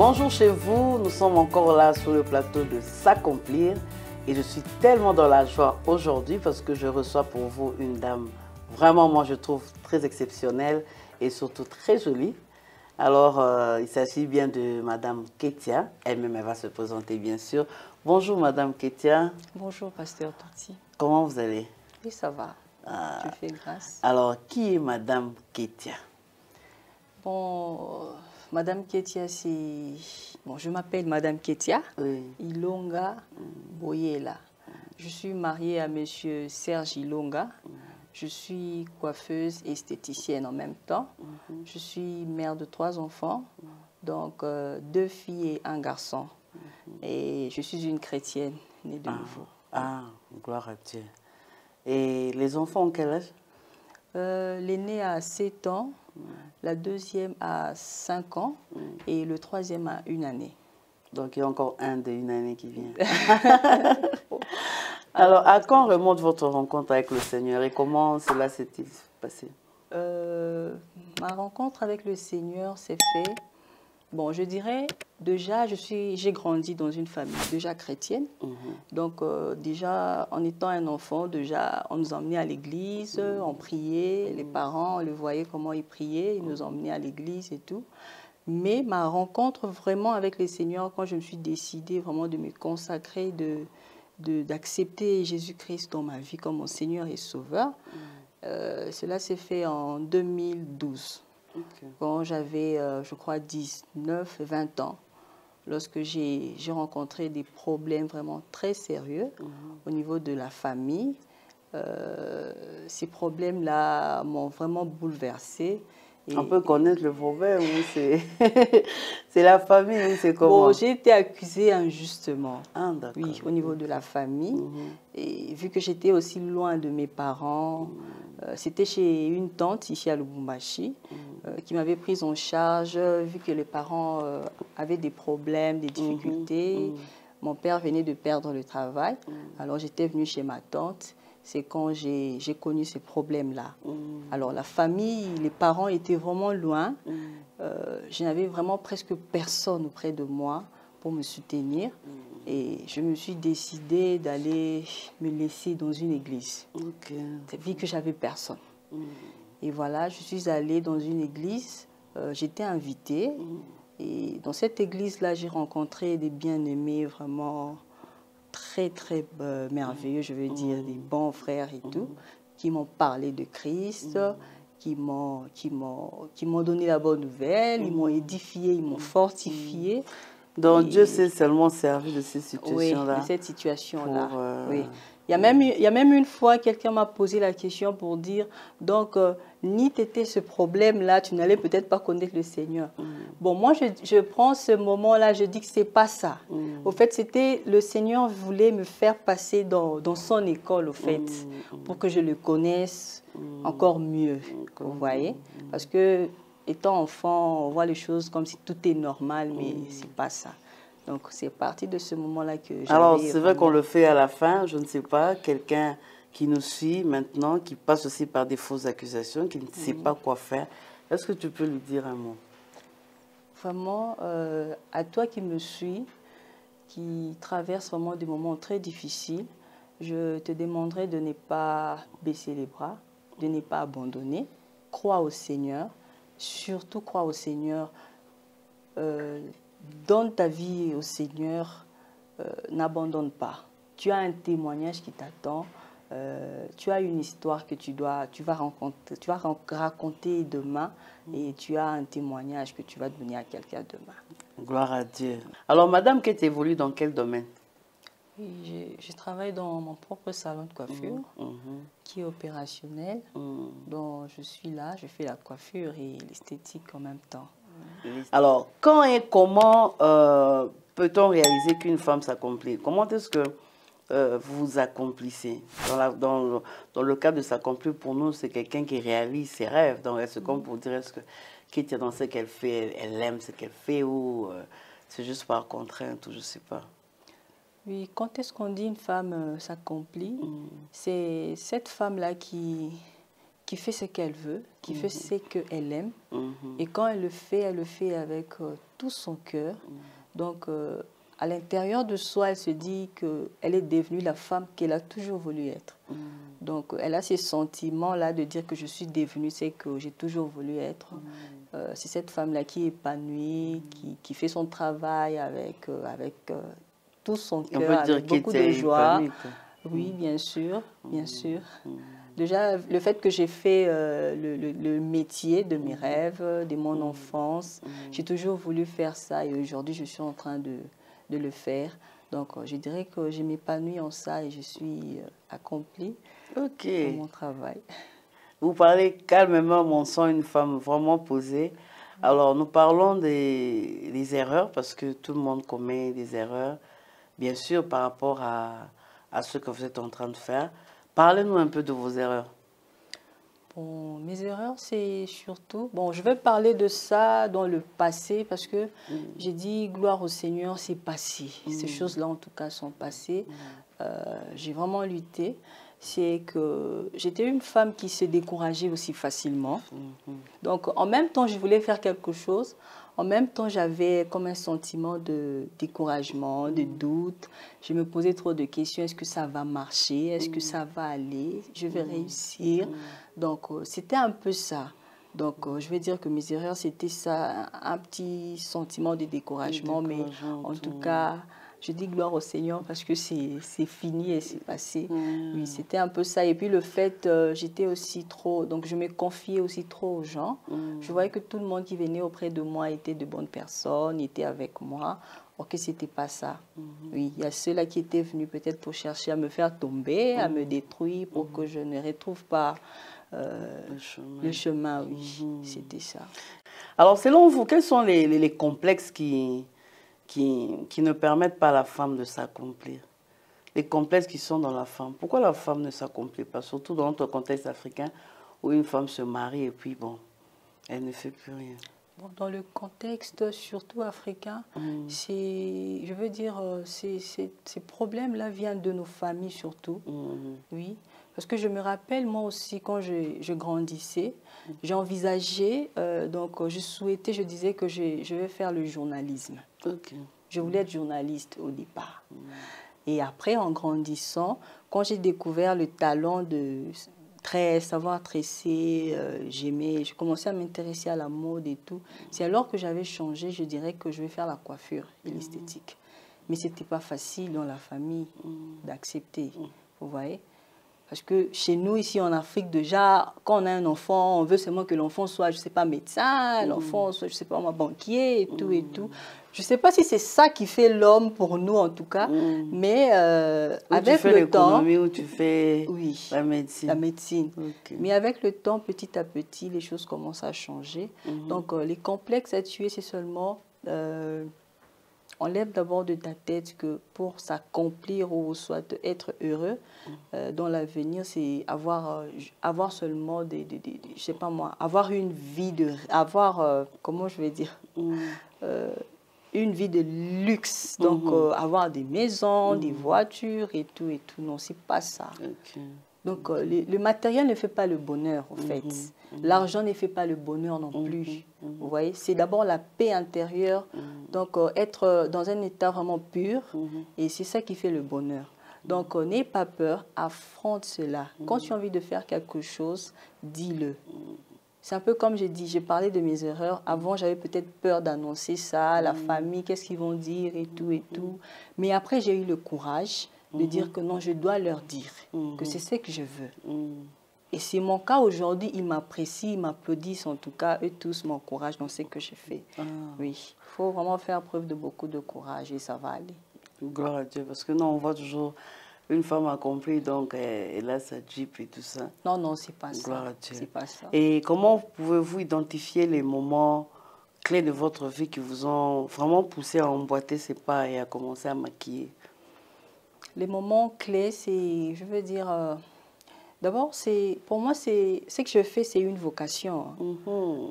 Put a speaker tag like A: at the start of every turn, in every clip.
A: Bonjour chez vous, nous sommes encore là sur le plateau de S'accomplir et je suis tellement dans la joie aujourd'hui parce que je reçois pour vous une dame vraiment, moi je trouve très exceptionnelle et surtout très jolie. Alors, il s'agit bien de Madame Ketia, elle-même elle va se présenter bien sûr. Bonjour Madame Ketia.
B: Bonjour Pasteur Torti.
A: Comment vous allez?
B: Oui, ça va. Je fais grâce.
A: Alors, qui est Madame Ketia?
B: Bon, Madame Ketia, c'est... Bon, je m'appelle Madame Ketia Ilonga Boyela. Je suis mariée à Monsieur Serge Ilonga. Je suis coiffeuse et esthéticienne en même temps. Je suis mère de 3 enfants, donc 2 filles et 1 garçon. Et je suis une chrétienne née de nouveau.
A: Ah, gloire à Dieu. Et les enfants ont quel âge?
B: L'aîné a 7 ans, la deuxième a 5 ans et le troisième a 1 année.
A: Donc il y a encore un de 1 année qui vient. Alors, à quand remonte votre rencontre avec le Seigneur et comment cela s'est-il passé?
B: Ma rencontre avec le Seigneur s'est faite, bon, je dirais, déjà, j'ai grandi dans une famille déjà chrétienne. Donc, déjà, en étant un enfant, déjà, on nous emmenait à l'église, on priait, les parents, on le voyait comment ils priaient, ils nous emmenaient à l'église et tout. Mais ma rencontre vraiment avec le Seigneur, quand je me suis décidée vraiment de me consacrer, d'accepter Jésus-Christ dans ma vie comme mon Seigneur et Sauveur, cela s'est fait en 2012. Quand j'avais, je crois, 19, 20 ans, lorsque j'ai rencontré des problèmes vraiment très sérieux au niveau de la famille. Ces problèmes-là m'ont vraiment bouleversée.
A: On peut connaître le problème ou c'est c'est la famille ou c'est comment?
B: Bon, j'ai été accusée injustement.
A: Ah, d'accord.
B: Oui, au niveau de la famille. Et vu que j'étais aussi loin de mes parents, c'était chez une tante ici à Lubumbashi qui m'avait prise en charge, vu que les parents avaient des problèmes, des difficultés. Mon père venait de perdre le travail, alors j'étais venue chez ma tante. C'est quand j'ai connu ces problèmes-là. Alors la famille, les parents étaient vraiment loin. Je n'avais vraiment presque personne auprès de moi pour me soutenir. Et je me suis décidée d'aller me laisser dans une église, vu que j'avais personne. Et voilà, je suis allée dans une église, j'étais invitée. Et dans cette église-là, j'ai rencontré des bien-aimés vraiment très merveilleux, je veux dire, des bons frères et tout, qui m'ont parlé de Christ, qui m'ont donné la bonne nouvelle, ils m'ont édifié, ils m'ont fortifié.
A: Donc Dieu s'est seulement servi de ces situations-là.
B: Oui, de cette situation-là. Oui. Il y a même une fois, quelqu'un m'a posé la question pour dire, donc, ni t'étais ce problème-là, tu n'allais peut-être pas connaître le Seigneur. Bon, moi, je prends ce moment-là, je dis que c'est pas ça. Au fait, c'était, le Seigneur voulait me faire passer dans son école, au fait, pour que je le connaisse encore mieux, vous voyez. Parce que, étant enfant, on voit les choses comme si tout est normal, mais c'est pas ça. Donc, c'est parti de ce moment-là que j'avais...
A: Alors, c'est vrai qu'on le fait à la fin, je ne sais pas, quelqu'un qui nous suit maintenant, qui passe aussi par des fausses accusations, qui ne sait pas quoi faire. Est-ce que tu peux lui dire un mot?
B: Vraiment, à toi qui me suis, qui traverse vraiment des moments très difficiles, je te demanderai de ne pas baisser les bras, de ne pas abandonner. Crois au Seigneur, surtout crois au Seigneur. Donne ta vie au Seigneur, n'abandonne pas. Tu as un témoignage qui t'attend, tu as une histoire que tu vas raconter demain et tu as un témoignage que tu vas donner à quelqu'un demain.
A: Gloire à Dieu. Alors, Madame Kate évolue dans quel domaine?
B: Oui, je travaille dans mon propre salon de coiffure qui est opérationnel. Donc, je suis là, je fais la coiffure et l'esthétique en même temps.
A: Alors, quand et comment peut-on réaliser qu'une femme s'accomplit? Comment est-ce que vous vous accomplissez? Dans le cas de s'accomplir, pour nous, c'est quelqu'un qui réalise ses rêves. Donc, est-ce comme pour dire, est-ce que Kitty, dans ce qu'elle fait, elle aime ce qu'elle fait ou c'est juste par contrainte ou je ne sais pas?
B: Oui, quand est-ce qu'on dit une femme s'accomplit, c'est cette femme-là qui qui fait ce qu'elle veut, qui fait ce qu'elle aime. Et quand elle le fait avec tout son cœur. Donc, à l'intérieur de soi, elle se dit qu'elle est devenue la femme qu'elle a toujours voulu être. Donc, elle a ces sentiments-là de dire que je suis devenue ce que j'ai toujours voulu être. C'est cette femme-là qui est épanouie, qui fait son travail avec tout son cœur, avec beaucoup de joie. Oui, bien sûr, bien sûr. Déjà, le fait que j'ai fait le métier de mes rêves, de mon enfance, j'ai toujours voulu faire ça et aujourd'hui, je suis en train de le faire. Donc, je dirais que je m'épanouis en ça et je suis accomplie dans mon travail.
A: Vous parlez calmement, mon sang, une femme vraiment posée. Alors, nous parlons des erreurs parce que tout le monde commet des erreurs, bien sûr, par rapport à ce que vous êtes en train de faire. Parlez-nous un peu de vos erreurs.
B: Bon, mes erreurs, c'est surtout... Bon, je vais parler de ça dans le passé parce que j'ai dit gloire au Seigneur, c'est passé. Ces choses-là, en tout cas, sont passées. J'ai vraiment lutté. C'est que j'étais une femme qui se décourageait aussi facilement. Donc, en même temps, je voulais faire quelque chose. En même temps, j'avais comme un sentiment de découragement, de doute. Je me posais trop de questions. Est-ce que ça va marcher? Est-ce que ça va aller? Je vais réussir? Donc, c'était un peu ça. Donc, je vais dire que mes erreurs, c'était ça, un petit sentiment de découragement. Mais en tout cas, je dis gloire au Seigneur parce que c'est fini et c'est passé. Oui, c'était un peu ça. Et puis le fait, j'étais aussi trop... Donc, je me confiais aussi trop aux gens. Je voyais que tout le monde qui venait auprès de moi était de bonnes personnes, était avec moi. Or que ce n'était pas ça. Oui, il y a ceux-là qui étaient venus peut-être pour chercher à me faire tomber, à me détruire pour que je ne retrouve pas le chemin. Oui, c'était ça.
A: Alors, selon vous, quels sont les complexes qui ne permettent pas à la femme de s'accomplir? Les complexes qui sont dans la femme. Pourquoi la femme ne s'accomplit pas? Surtout dans notre contexte africain où une femme se marie et puis bon, elle ne fait plus rien.
B: Bon, dans le contexte surtout africain, je veux dire, ces problèmes-là viennent de nos familles surtout. Oui. Parce que je me rappelle, moi aussi, quand je grandissais, j'envisageais, donc je souhaitais, je disais que je vais faire le journalisme. Je voulais être journaliste au départ. Et après, en grandissant, quand j'ai découvert le talent de savoir tresser, je commençais à m'intéresser à la mode et tout. C'est alors que j'avais changé, je dirais que je vais faire la coiffure et l'esthétique. Mais ce n'était pas facile dans la famille d'accepter, vous voyez. Parce que chez nous, ici en Afrique, déjà, quand on a un enfant, on veut seulement que l'enfant soit, je ne sais pas, médecin, l'enfant soit, je ne sais pas, banquier et tout et tout. Je ne sais pas si c'est ça qui fait l'homme pour nous, en tout cas, mais avec le temps...
A: Où tu fais la médecine.
B: La médecine. Mais avec le temps, petit à petit, les choses commencent à changer. Donc, les complexes à tuer, c'est seulement... enlève d'abord de ta tête que pour s'accomplir ou soit être heureux dans l'avenir, c'est avoir seulement je sais pas moi, avoir une vie comment je vais dire, une vie de luxe, donc avoir des maisons, des voitures et tout. Non, c'est pas ça. Donc, le matériel ne fait pas le bonheur, en fait. L'argent ne fait pas le bonheur non plus. Vous voyez, c'est d'abord la paix intérieure. Donc, être dans un état vraiment pur. Et c'est ça qui fait le bonheur. Donc, n'aie pas peur, affronte cela. Quand tu as envie de faire quelque chose, dis-le. C'est un peu comme j'ai dit, j'ai parlé de mes erreurs. Avant, j'avais peut-être peur d'annoncer ça, la famille, qu'est-ce qu'ils vont dire et tout et tout. Mais après, j'ai eu le courage de dire que non, je dois leur dire que c'est ce que je veux. Et c'est mon cas aujourd'hui, ils m'apprécient, ils m'applaudissent en tout cas, eux tous m'encouragent dans ce que je fais. Oui, il faut vraiment faire preuve de beaucoup de courage et ça va aller.
A: Gloire à Dieu, parce que non, on voit toujours une femme accomplie, donc elle a sa Jeep et tout ça.
B: Non, non, c'est pas ça.
A: Gloire à Dieu.
B: C'est pas ça.
A: Et comment pouvez-vous identifier les moments clés de votre vie qui vous ont vraiment poussé à emboîter ses pas et à commencer à maquiller? Les
B: moments clés, c'est, je veux dire, d'abord, pour moi, ce que je fais, c'est une vocation.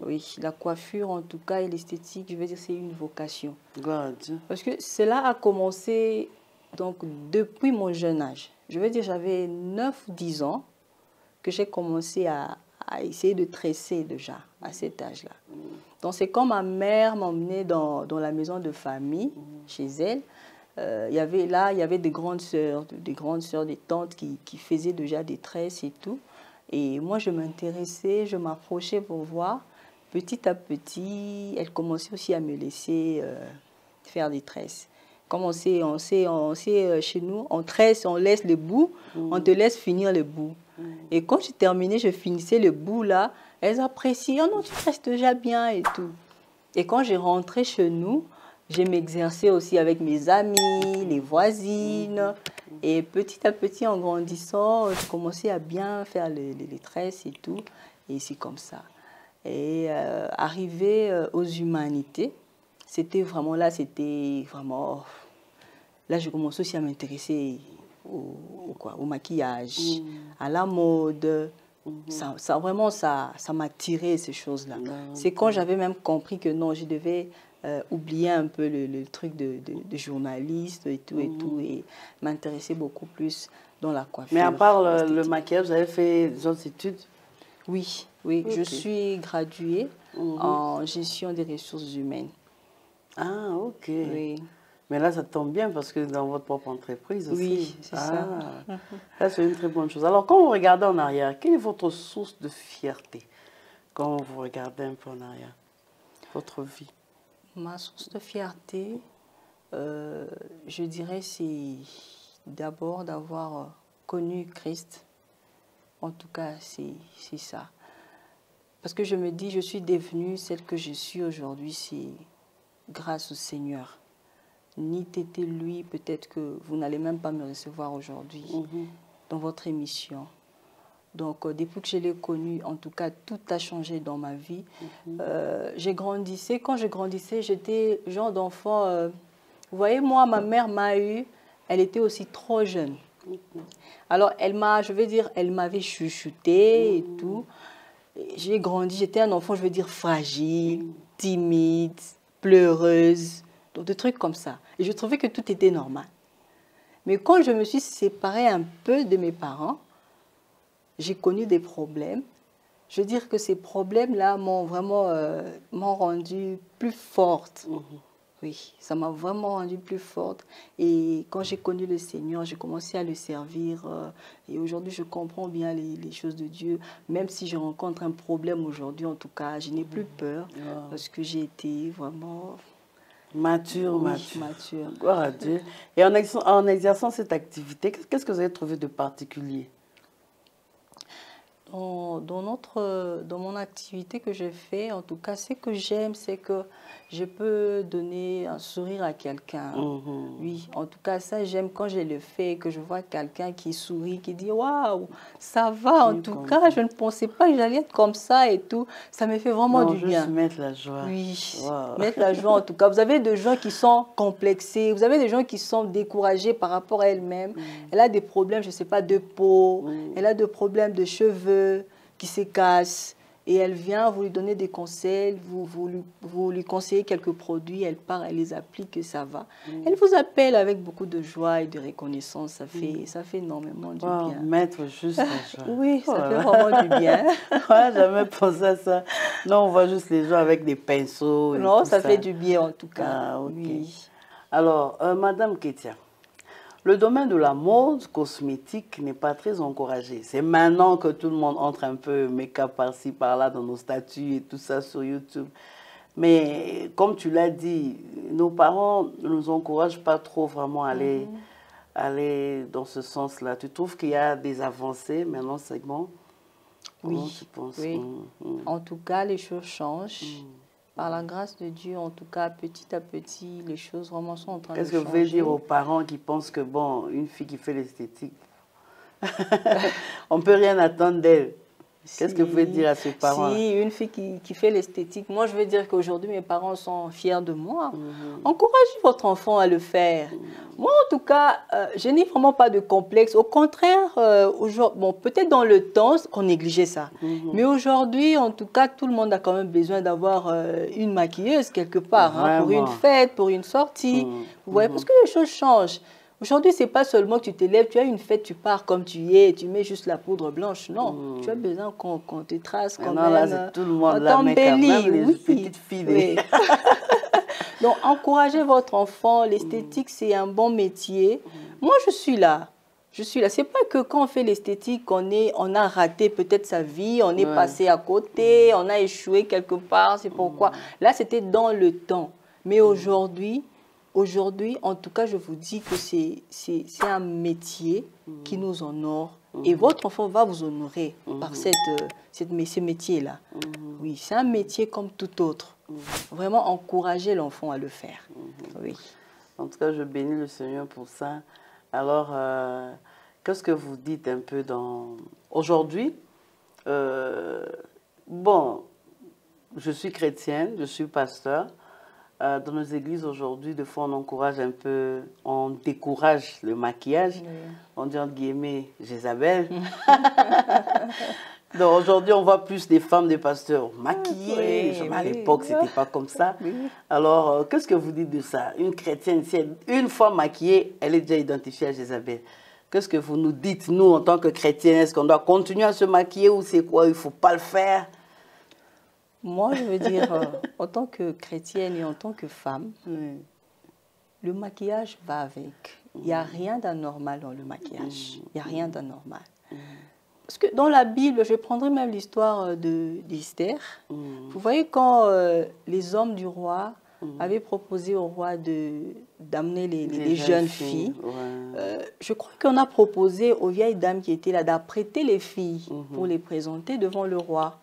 B: Oui, la coiffure, en tout cas, et l'esthétique, je veux dire, c'est une vocation.
A: Gloire à Dieu.
B: Parce que cela a commencé donc, depuis mon jeune âge. Je veux dire, j'avais 9-10 ans que j'ai commencé à à essayer de tresser déjà à cet âge-là. Donc c'est quand ma mère m'emmenait dans la maison de famille, chez elle. Il y avait des grandes sœurs, des tantes qui faisaient déjà des tresses et tout. Et moi, je m'intéressais, je m'approchais pour voir. Petit à petit, elle commençait aussi à me laisser faire des tresses. Comme on sait chez nous, on tresse, on laisse le bout, on te laisse finir le bout. Et quand j'ai terminé, je finissais le bout là, elles appréciaient, oh non, tu tresses déjà bien et tout. Et quand j'ai rentré chez nous, j'ai m'exercé aussi avec mes amis, les voisines. Et petit à petit, en grandissant, je commençais à bien faire les tresses et tout. Et c'est comme ça. Et arrivé aux humanités, c'était vraiment... Là, je commençais aussi à m'intéresser au maquillage, à la mode. Ça m'a tiré ces choses-là. C'est quand j'avais même compris que non, je devais oublier un peu le truc de journaliste et tout, et m'intéresser beaucoup plus dans la coiffure.
A: Mais à part le maquillage, vous avez fait des autres études?
B: Oui, okay. Je suis graduée en gestion des ressources humaines.
A: Ah, ok.
B: Oui.
A: Mais là, ça tombe bien parce que dans votre propre entreprise aussi.
B: Oui, c'est ça.
A: Ça, c'est une très bonne chose. Alors, quand vous regardez en arrière, quelle est votre source de fierté quand vous regardez un peu en arrière, votre vie?
B: Ma source de fierté, je dirais, c'est d'abord d'avoir connu Christ. En tout cas, c'est ça. Parce que je me dis, je suis devenue celle que je suis aujourd'hui, c'est grâce au Seigneur. Ni t'étais lui, peut-être que vous n'allez même pas me recevoir aujourd'hui dans votre émission. Donc, depuis que je l'ai connu, en tout cas, tout a changé dans ma vie. J'ai grandi. Quand je grandissais, j'étais genre d'enfant... vous voyez, moi, ma mère m'a eu, elle était aussi trop jeune. Alors, elle m'avait chouchouté et tout. J'ai grandi, j'étais un enfant, je veux dire, fragile, timide, pleureuse, donc des trucs comme ça. Et je trouvais que tout était normal. Mais quand je me suis séparée un peu de mes parents, j'ai connu des problèmes. Je veux dire que ces problèmes-là m'ont vraiment rendue plus forte. Oui, ça m'a vraiment rendue plus forte. Et quand j'ai connu le Seigneur, j'ai commencé à le servir. Et aujourd'hui, je comprends bien les choses de Dieu. Même si je rencontre un problème aujourd'hui, en tout cas, je n'ai plus peur. Parce que j'ai été vraiment...
A: Mature.
B: Gloire
A: à Dieu. Et en exerçant cette activité, qu'est-ce que vous avez trouvé de particulier?
B: Dans mon activité que je fais, en tout cas, ce que j'aime, c'est que je peux donner un sourire à quelqu'un. Oui, en tout cas, ça, j'aime quand je le fais, que je vois quelqu'un qui sourit, qui dit « Waouh, ça va, en tout cas, je ne pensais pas que j'allais être comme ça et tout. » Ça me fait vraiment du bien.
A: Juste mettre la joie.
B: Oui, mettre la joie, en tout cas. Vous avez des gens qui sont complexés, vous avez des gens qui sont découragés par rapport à elle-même. Elle a des problèmes, je ne sais pas, de peau, elle a des problèmes de cheveux qui se cassent. Et elle vient, vous lui donnez des conseils, vous lui conseillez quelques produits, elle part, elle les applique et ça va. Elle vous appelle avec beaucoup de joie et de reconnaissance, ça fait énormément du bien.
A: Mettre juste la joie.
B: Oui, ça fait vraiment du bien.
A: Ouais, jamais pensé à ça. Non, on voit juste les gens avec des pinceaux.
B: Non, ça fait du bien en tout cas.
A: Ah, ok.
B: Oui.
A: Alors, Madame Ketia, le domaine de la mode cosmétique n'est pas très encouragé. C'est maintenant que tout le monde entre un peu make-up par-ci, par-là dans nos statuts et tout ça sur YouTube. Mais comme tu l'as dit, nos parents ne nous encouragent pas trop vraiment à aller dans ce sens-là. Tu trouves qu'il y a des avancées maintenant, c'est bon? Comment tu penses?
B: Oui. En tout cas, les choses changent. Par la grâce de Dieu, en tout cas, petit à petit, les choses vraiment sont en train de changer.
A: Qu'est-ce que vous voulez dire aux parents qui pensent que, bon, une fille qui fait l'esthétique, on ne peut rien attendre d'elle? Qu'est-ce que vous pouvez dire à ces parents?
B: Si, une fille qui fait l'esthétique, moi je veux dire qu'aujourd'hui mes parents sont fiers de moi. Encouragez votre enfant à le faire. Moi en tout cas, je n'ai vraiment pas de complexe. Au contraire, bon, peut-être dans le temps, on négligeait ça. Mais aujourd'hui, en tout cas, tout le monde a quand même besoin d'avoir une maquilleuse quelque part, hein, pour une fête, pour une sortie. Vous voyez, parce que les choses changent. Aujourd'hui, c'est pas seulement que tu te lèves, tu as une fête, tu pars comme tu es, tu mets juste la poudre blanche. Non, tu as besoin qu'on te trace quand
A: non,
B: même.
A: là, c'est tout le monde
B: On
A: là, mais quand même les
B: oui.
A: petites filles.
B: Oui. Donc, encouragez votre enfant. L'esthétique, c'est un bon métier. Moi, je suis là. Je suis là. C'est pas que quand on fait l'esthétique, on a raté peut-être sa vie, on est passé à côté, on a échoué quelque part. C'est pourquoi. Là, c'était dans le temps. Mais aujourd'hui, en tout cas, je vous dis que c'est un métier qui nous honore. Et votre enfant va vous honorer par ce métier-là. Oui, c'est un métier comme tout autre. Vraiment encourager l'enfant à le faire. Oui.
A: En tout cas, je bénis le Seigneur pour ça. Alors, qu'est-ce que vous dites un peu dans... Aujourd'hui, bon, je suis chrétienne, je suis pasteur. Dans nos églises aujourd'hui, des fois, on encourage un peu, on décourage le maquillage. Oui. On dit entre guillemets Jézabel. Donc aujourd'hui, on voit plus des femmes de pasteurs maquillées.
B: Oui,
A: à l'époque, c'était pas comme ça.
B: Oui.
A: Alors, qu'est-ce que vous dites de ça? Une chrétienne, si une fois maquillée, elle est déjà identifiée à Jézabel. Qu'est-ce que vous nous dites, nous, en tant que chrétiens? Est-ce qu'on doit continuer à se maquiller ou c'est quoi? Il ne faut pas le faire?
B: Moi, je veux dire, en tant que chrétienne et en tant que femme, le maquillage va avec. Il n'y a rien d'anormal dans le maquillage. Il n'y a rien d'anormal. Parce que dans la Bible, je prendrai même l'histoire d'Esther. Vous voyez quand les hommes du roi avaient proposé au roi d'amener les jeunes filles, je crois qu'on a proposé aux vieilles dames qui étaient là d'apprêter les filles pour les présenter devant le roi.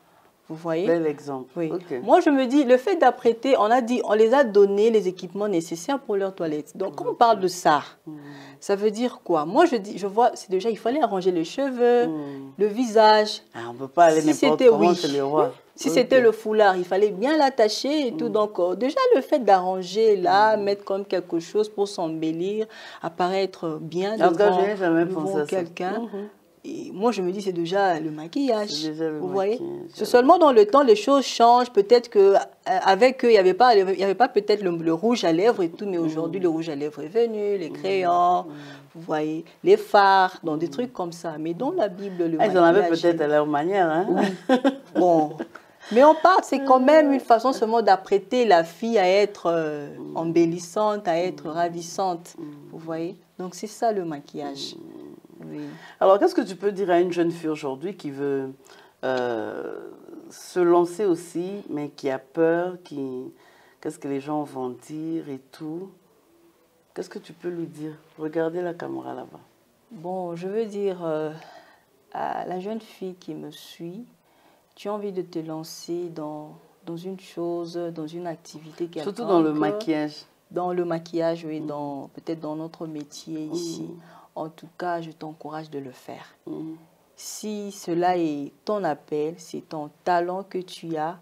B: Vous voyez?
A: Bel exemple.
B: Oui. Okay. Moi, je me dis, le fait d'apprêter, on les a donné les équipements nécessaires pour leur toilette. Donc, quand on parle de ça, ça veut dire quoi? Moi, je vois, c'est déjà, il fallait arranger les cheveux, le visage.
A: Ah, on ne peut pas aller n'importe comment chez le roi.
B: Si c'était le foulard, il fallait bien l'attacher et tout. Donc, déjà, le fait d'arranger là, mettre comme quelque chose pour s'embellir, apparaître bien devant quelqu'un. Et moi, je me dis, c'est déjà le maquillage. Vous voyez? C'est seulement dans le temps, les choses changent. Peut-être qu'avec eux, il n'y avait pas peut-être le rouge à lèvres et tout, mais aujourd'hui, le rouge à lèvres est venu, les crayons, vous voyez, les fards, donc des trucs comme ça. Mais dans la Bible, le maquillage...
A: Ils en avaient peut-être à leur manière, hein?
B: Oui. Bon. Mais on parle, c'est quand même une façon seulement d'apprêter la fille à être embellissante, à être ravissante. Vous voyez? Donc, c'est ça le maquillage. Oui.
A: Alors, qu'est-ce que tu peux dire à une jeune fille aujourd'hui qui veut se lancer aussi, mais qui a peur, qu'est-ce que les gens vont dire et tout? Qu'est-ce que tu peux lui dire? Regardez la caméra là-bas.
B: Bon, je veux dire à la jeune fille qui me suit, tu as envie de te lancer dans une chose, dans une activité qui
A: surtout dans le maquillage.
B: Dans le maquillage, oui, peut-être dans notre métier ici. En tout cas, je t'encourage de le faire. Si cela est ton appel, c'est ton talent que tu as,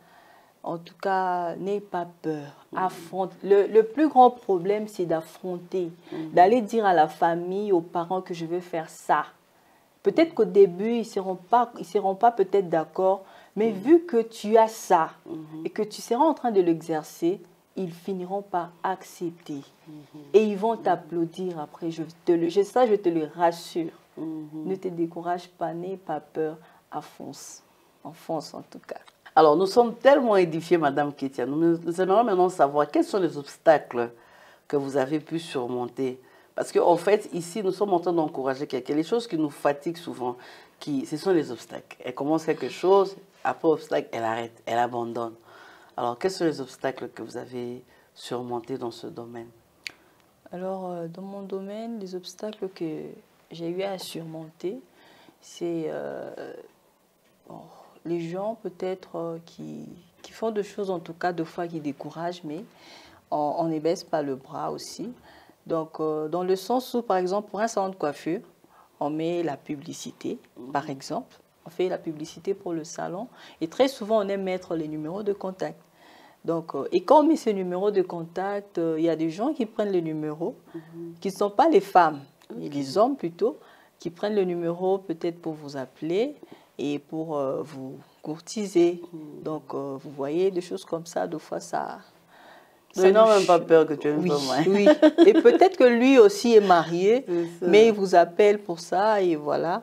B: en tout cas, n'aie pas peur. Affronte. Le plus grand problème, c'est d'affronter, d'aller dire à la famille, aux parents que je veux faire ça. Peut-être qu'au début, ils ne seront pas peut-être d'accord, mais vu que tu as ça et que tu seras en train de l'exercer, ils finiront par accepter. Et ils vont t'applaudir après. Je te le rassure. Ne te décourage pas, n'aie pas peur. Fonce. Enfonce en tout cas.
A: Alors, nous sommes tellement édifiés, Madame Ketia. Nous aimerions maintenant savoir quels sont les obstacles que vous avez pu surmonter. Parce qu'en fait, ici, nous sommes en train d'encourager quelqu'un. Les choses qui nous fatiguent souvent, ce sont les obstacles. Elle commence quelque chose, après obstacle, elle arrête, elle abandonne. Alors, quels sont les obstacles que vous avez surmontés dans ce domaine?
B: Alors, dans mon domaine, les obstacles que j'ai eu à surmonter, c'est les gens peut-être qui font des choses, en tout cas, deux fois qui découragent, mais on ne baisse pas le bras aussi. Donc, dans le sens où, par exemple, pour un salon de coiffure, on met la publicité, par exemple. On fait la publicité pour le salon. Et très souvent, on aime mettre les numéros de contact. Donc, et quand on met ce numéro de contact, il y a des gens qui prennent le numéro, qui ne sont pas les femmes, mais les hommes plutôt, qui prennent le numéro peut-être pour vous appeler et pour vous courtiser. Donc, vous voyez, des choses comme ça, des fois, ça
A: ils n'ont même pas peur que tu aies une femme.
B: Oui, et peut-être que lui aussi est marié, mais il vous appelle pour ça et voilà.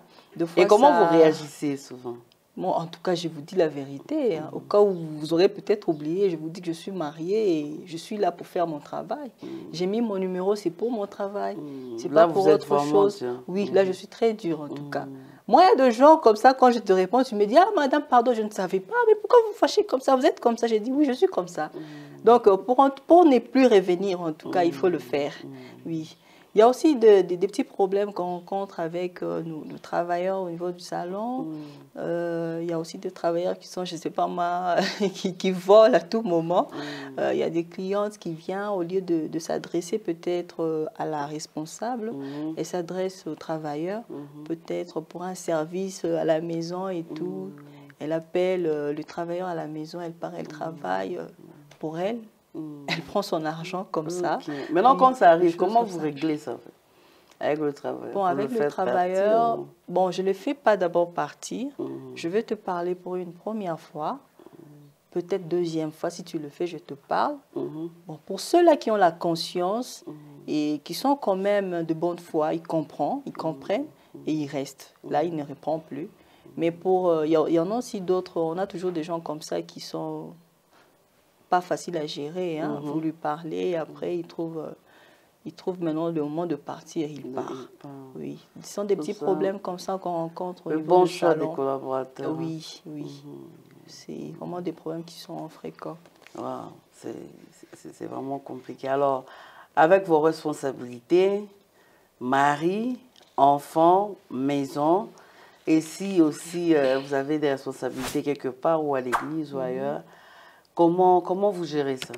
A: Et comment vous réagissez souvent?
B: Bon, en tout cas, je vous dis la vérité. Hein. Au cas où vous aurez peut-être oublié, je vous dis que je suis mariée et je suis là pour faire mon travail. J'ai mis mon numéro, c'est pour mon travail. C'est pas pour autre chose. Dur. Oui, là, je suis très dure en tout cas. Moi, il y a des gens comme ça, quand je te réponds, tu me dis, ah madame, pardon, je ne savais pas, mais pourquoi vous fâchez comme ça? Vous êtes comme ça? J'ai dit, oui, je suis comme ça. Donc, pour ne plus revenir, en tout cas, il faut le faire. Oui. Il y a aussi des petits problèmes qu'on rencontre avec nos travailleurs au niveau du salon. Il y a aussi des travailleurs qui sont, je ne sais pas moi, qui volent à tout moment. Il y a des clientes qui viennent, au lieu de s'adresser peut-être à la responsable, elles s'adressent aux travailleurs, peut-être pour un service à la maison et tout. Elle appelle le travailleur à la maison, elle part, elle travaille pour elle. Elle prend son argent comme ça.
A: Maintenant, quand ça arrive, comment vous réglez ça avec le travailleur?
B: Bon, avec le travailleur, bon, je ne le fais pas d'abord partir. Je vais te parler pour une première fois. Peut-être deuxième fois, si tu le fais, je te parle. Bon, pour ceux-là qui ont la conscience et qui sont quand même de bonne foi, ils comprennent et ils restent. Là, ils ne répondent plus. Mais pour, il y en a aussi d'autres, on a toujours des gens comme ça qui sont pas facile à gérer, hein. Vous lui parlez, après il trouve maintenant le moment de partir, il part. Oui, ce sont des petits problèmes comme ça qu'on rencontre au niveau du salon.
A: Des collaborateurs.
B: Oui, oui. C'est vraiment des problèmes qui sont fréquents.
A: Wow, c'est vraiment compliqué. Alors, avec vos responsabilités, mari, enfant, maison, et si aussi vous avez des responsabilités quelque part ou à l'église ou ailleurs, comment vous gérez ça?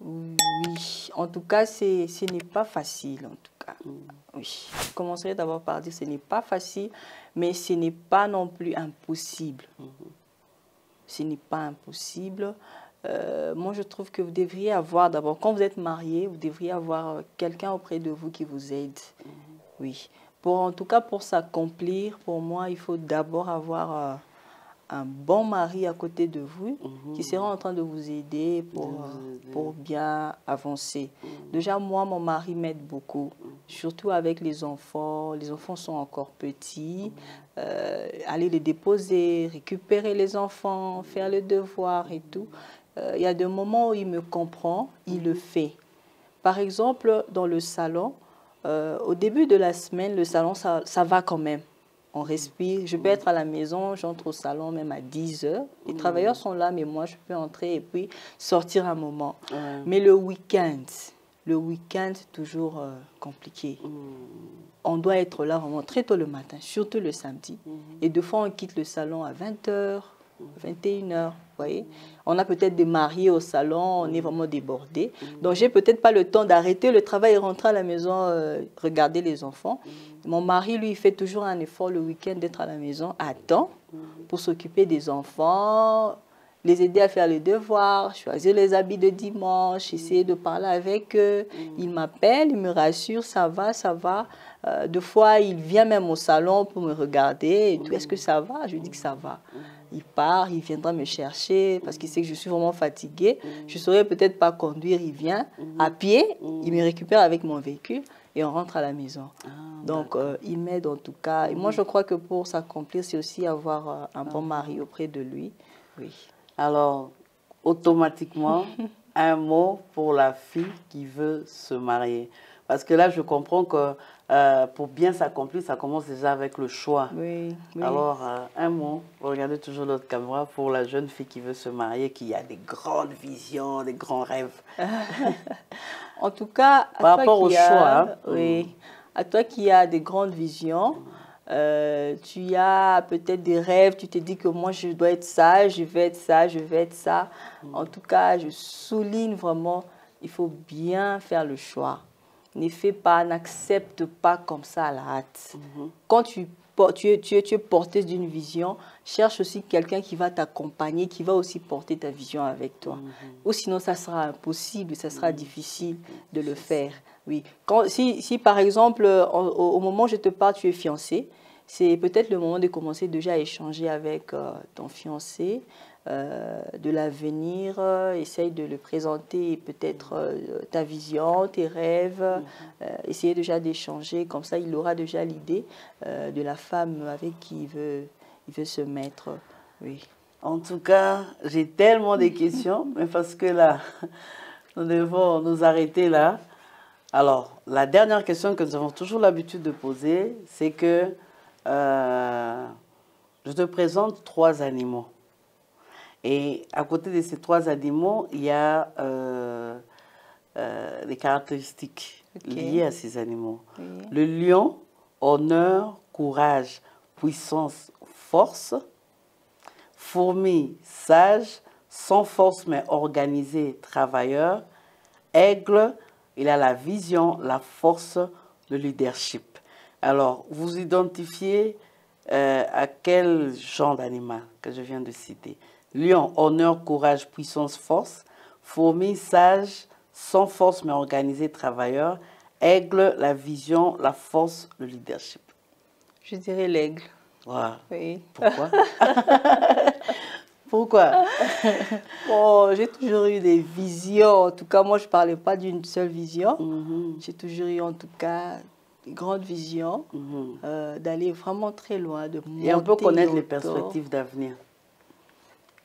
B: Oui, en tout cas, ce n'est pas facile, en tout cas. Oui, je commencerai d'abord par dire que ce n'est pas facile, mais ce n'est pas non plus impossible. Ce n'est pas impossible. Moi, je trouve que vous devriez avoir d'abord, quand vous êtes marié, vous devriez avoir quelqu'un auprès de vous qui vous aide. Oui. En tout cas, pour s'accomplir, pour moi, il faut d'abord avoir un bon mari à côté de vous qui sera en train de vous aider pour bien avancer. Déjà, moi, mon mari m'aide beaucoup, surtout avec les enfants. Les enfants sont encore petits. Aller les déposer, récupérer les enfants, faire les devoirs et tout. Il y a des moments où il me comprend, il le fait. Par exemple, dans le salon, au début de la semaine, le salon, ça va quand même. On respire. Je peux être à la maison, j'entre au salon même à 10 h. Les travailleurs sont là, mais moi, je peux entrer et puis sortir un moment. Mais le week-end, c'est toujours compliqué. On doit être là vraiment très tôt le matin, surtout le samedi. Et deux fois, on quitte le salon à 20 h, 21 h. Vous voyez? On a peut-être des mariés au salon, on est vraiment débordé. Donc, j'ai peut-être pas le temps d'arrêter le travail et rentrer à la maison, regarder les enfants. Mon mari, lui, il fait toujours un effort le week-end d'être à la maison à temps pour s'occuper des enfants, les aider à faire les devoirs, choisir les habits de dimanche, essayer de parler avec eux. Il m'appelle, il me rassure, ça va, ça va. Deux fois, il vient même au salon pour me regarder. Est-ce que ça va? Je dis que ça va. Il part, il viendra me chercher parce qu'il sait que je suis vraiment fatiguée. Je ne saurais peut-être pas conduire, il vient à pied, il me récupère avec mon véhicule et on rentre à la maison. Donc, il m'aide en tout cas. Et moi, je crois que pour s'accomplir, c'est aussi avoir un bon mari auprès de lui. Oui.
A: Alors, automatiquement, un mot pour la fille qui veut se marier. Parce que là, je comprends que pour bien s'accomplir, ça commence déjà avec le choix.
B: Oui, oui.
A: Alors, un mot, regardez toujours notre caméra, pour la jeune fille qui veut se marier, qui a des grandes visions, des grands rêves.
B: En tout cas,
A: par rapport au choix.
B: Oui, à toi qui as des grandes visions, tu as peut-être des rêves, tu te dis que moi je dois être ça, je vais être ça, je vais être ça. En tout cas, je souligne vraiment, il faut bien faire le choix. Ne fais pas, n'accepte pas comme ça à la hâte. Quand tu es porteuse d'une vision, cherche aussi quelqu'un qui va t'accompagner, qui va aussi porter ta vision avec toi. Ou sinon, ça sera impossible, ça sera difficile de le faire. Oui. Si par exemple, au moment où je te parle, tu es fiancée, c'est peut-être le moment de commencer déjà à échanger avec ton fiancé. de l'avenir, essaye de le présenter, peut-être ta vision, tes rêves, essayer déjà d'échanger, comme ça il aura déjà l'idée de la femme avec qui il veut se mettre. Oui.
A: En tout cas, j'ai tellement de questions, mais parce que là, nous devons nous arrêter là. Alors, la dernière question que nous avons toujours l'habitude de poser, c'est que je te présente 3 animaux. Et à côté de ces 3 animaux, il y a des caractéristiques liées à ces animaux. Oui. Le lion, honneur, courage, puissance, force. Fourmi, sage, sans force mais organisé, travailleur. Aigle, il a la vision, la force, le leadership. Alors, vous identifiez à quel genre d'animal que je viens de citer? Lion, honneur, courage, puissance, force. Fourmi, sage, sans force mais organisé, travailleur. Aigle, la vision, la force, le leadership.
B: Je dirais l'aigle.
A: Wow.
B: Oui.
A: Pourquoi? Pourquoi?
B: Bon, j'ai toujours eu des visions. En tout cas, moi, je ne parlais pas d'une seule vision. J'ai toujours eu, en tout cas, des grandes visions d'aller vraiment très loin, de monter.
A: Et on peut connaître les perspectives d'avenir.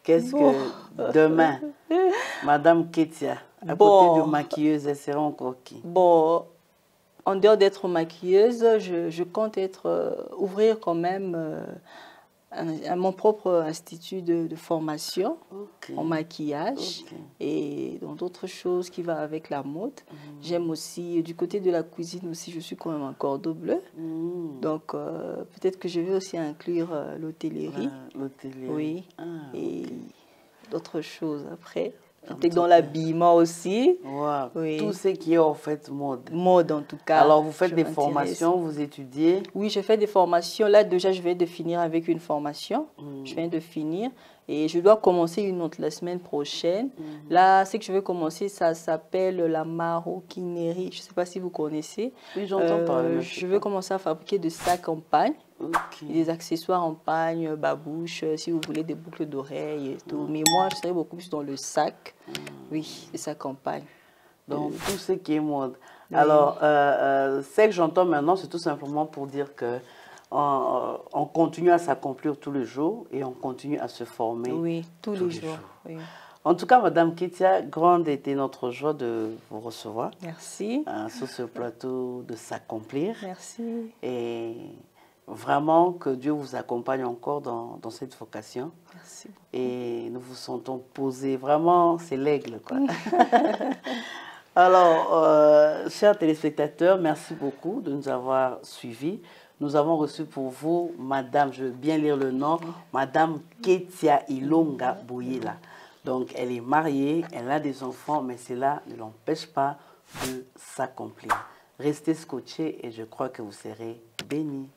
A: Qu'est-ce que demain, Madame Ketia, à côté de maquilleuse, elle sera encore qui?
B: Bon, en dehors d'être maquilleuse, je compte ouvrir quand même à mon propre institut de formation en maquillage et dans d'autres choses qui vont avec la mode. J'aime aussi, du côté de la cuisine aussi, je suis quand même un cordon bleu. Donc, peut-être que je vais aussi inclure l'hôtellerie. Oui, et d'autres choses après. Peut-être dans l'habillement aussi.
A: Wow. Oui. Tout ce qui est en fait mode.
B: Mode en tout cas.
A: Alors vous faites des formations, vous étudiez?
B: Oui, je fais des formations. Là déjà je vais de finir avec une formation. Je viens de finir et je dois commencer une autre la semaine prochaine. Là, ce que je vais commencer, ça s'appelle la maroquinerie. Je ne sais pas si vous connaissez.
A: Oui, j'entends parler.
B: Je vais commencer à fabriquer des sacs en pagne. Des accessoires en pagne, babouche, si vous voulez des boucles d'oreilles et tout. Mais moi, je serai beaucoup plus dans le sac. Oui, les sacs en pagne.
A: Donc, tout ce qui est mode. Oui. Alors, ce que j'entends maintenant, c'est tout simplement pour dire que on continue à s'accomplir tous les jours et on continue à se former
B: tous les jours. Oui.
A: En tout cas, Madame Ketia, grande était notre joie de vous recevoir.
B: Merci.
A: Sur ce plateau de s'accomplir.
B: Merci.
A: Et vraiment que Dieu vous accompagne encore dans cette vocation.
B: Merci beaucoup.
A: Et nous vous sentons posés. Vraiment, c'est l'aigle, quoi. Alors, chers téléspectateurs, merci beaucoup de nous avoir suivis. Nous avons reçu pour vous, Madame, je veux bien lire le nom, Madame Ketia Ilonga Bouyela. Donc, elle est mariée, elle a des enfants, mais cela ne l'empêche pas de s'accomplir. Restez scotchés et je crois que vous serez bénis.